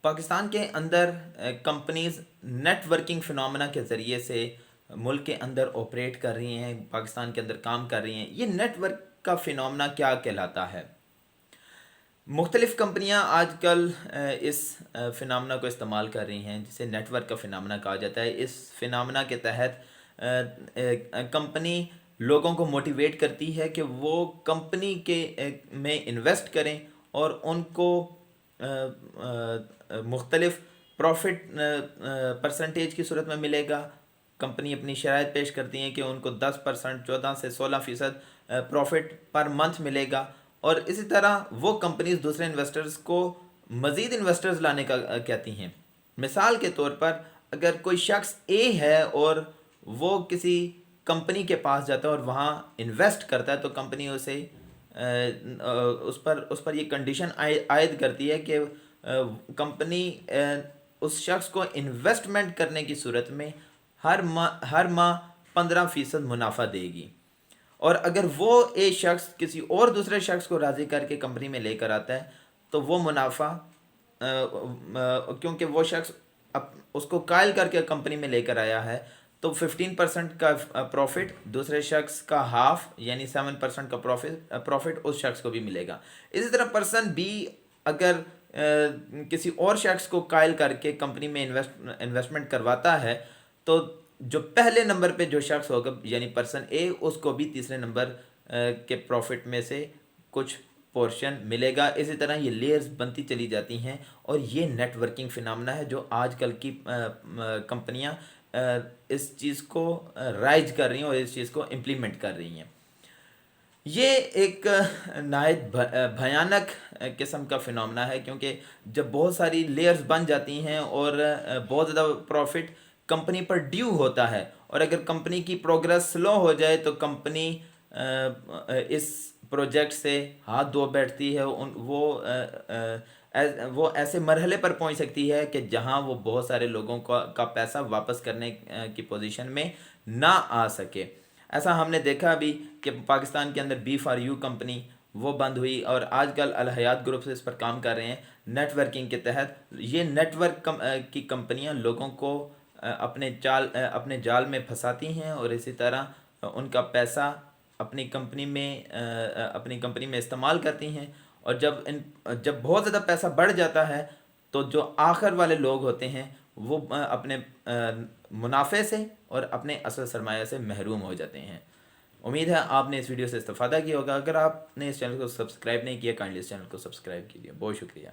پاکستان کے اندر companies net working phenomena کے ذریعے سے ملک کے اندر آپریٹ کر رہی ہیں، پاکستان کے اندر کام کر رہی ہیں۔ یہ نیٹ ورک کا فنومنا کیا کہلاتا ہے؟ مختلف کمپنیاں آج کل اس فنامنا کو استعمال کر رہی ہیں، جسے نیٹ ورک کا فنامنا کہا جاتا ہے۔ اس فنامنا کے تحت کمپنی لوگوں کو موٹیویٹ کرتی ہے کہ وہ کمپنی کے میں انویسٹ کریں اور ان کو مختلف پروفٹ پرسنٹیج کی صورت میں ملے گا۔ کمپنی اپنی شرائط پیش کرتی ہیں کہ ان کو 10%، 14 سے 16% پروفٹ پر منتھ ملے گا، اور اسی طرح وہ کمپنیز دوسرے انویسٹرز کو مزید انویسٹرز لانے کا کہتی ہیں۔ مثال کے طور پر اگر کوئی شخص اے ہے اور وہ کسی کمپنی کے پاس جاتا ہے اور وہاں انویسٹ کرتا ہے، تو کمپنی اسے اس پر یہ کنڈیشن عائد کرتی ہے کہ کمپنی اس شخص کو انویسٹمنٹ کرنے کی صورت میں ہر ماہ 15% منافع دے گی، اور اگر وہ اے شخص کسی اور دوسرے شخص کو راضی کر کے کمپنی میں لے کر آتا ہے تو وہ منافع، کیونکہ وہ شخص اس کو قائل کر کے کمپنی میں لے کر آیا ہے، تو 15% کا پروفٹ دوسرے شخص کا ہاف یعنی 7% کا پروفٹ اس شخص کو بھی ملے گا۔ اسی طرح پرسن بی اگر کسی اور شخص کو قائل کر کے کمپنی میں انویسٹمنٹ کرواتا ہے، تو جو پہلے نمبر پہ جو شخص ہوگا یعنی پرسن اے، اس کو بھی تیسرے نمبر کے پروفٹ میں سے کچھ پورشن ملے گا۔ اسی طرح یہ لیئرز بنتی چلی جاتی ہیں، اور یہ نیٹ ورکنگ فنامنا ہے جو آج کل کی کمپنیاں اس چیز کو رائج کر رہی ہیں اور اس چیز کو امپلیمنٹ کر رہی ہیں۔ یہ ایک نہایت بھیانک قسم کا فنومنا ہے، کیونکہ جب بہت ساری لیئرز بن جاتی ہیں اور بہت زیادہ پروفٹ کمپنی پر ڈیو ہوتا ہے، اور اگر کمپنی کی پروگرس سلو ہو جائے تو کمپنی اس پروجیکٹ سے ہاتھ دھو بیٹھتی ہے۔ وہ ایسے مرحلے پر پہنچ سکتی ہے کہ جہاں وہ بہت سارے لوگوں کا پیسہ واپس کرنے کی پوزیشن میں نہ آ سکے۔ ایسا ہم نے دیکھا بھی کہ پاکستان کے اندر B4U کمپنی وہ بند ہوئی، اور آج کل الحیات گروپ سے اس پر کام کر رہے ہیں نیٹ ورکنگ کے تحت۔ یہ نیٹ ورک کی کمپنیاں لوگوں کو اپنے جال میں پھنساتی ہیں، اور اسی طرح ان کا پیسہ اپنی کمپنی میں استعمال کرتی ہیں، اور جب بہت زیادہ پیسہ بڑھ جاتا ہے تو جو آخر والے لوگ ہوتے ہیں وہ اپنے منافع سے اور اپنے اصل سرمایہ سے محروم ہو جاتے ہیں۔ امید ہے آپ نے اس ویڈیو سے استفادہ کیا ہوگا۔ اگر آپ نے اس چینل کو سبسکرائب نہیں کیا، کائنڈلی اس چینل کو سبسکرائب کیجیے۔ بہت شکریہ۔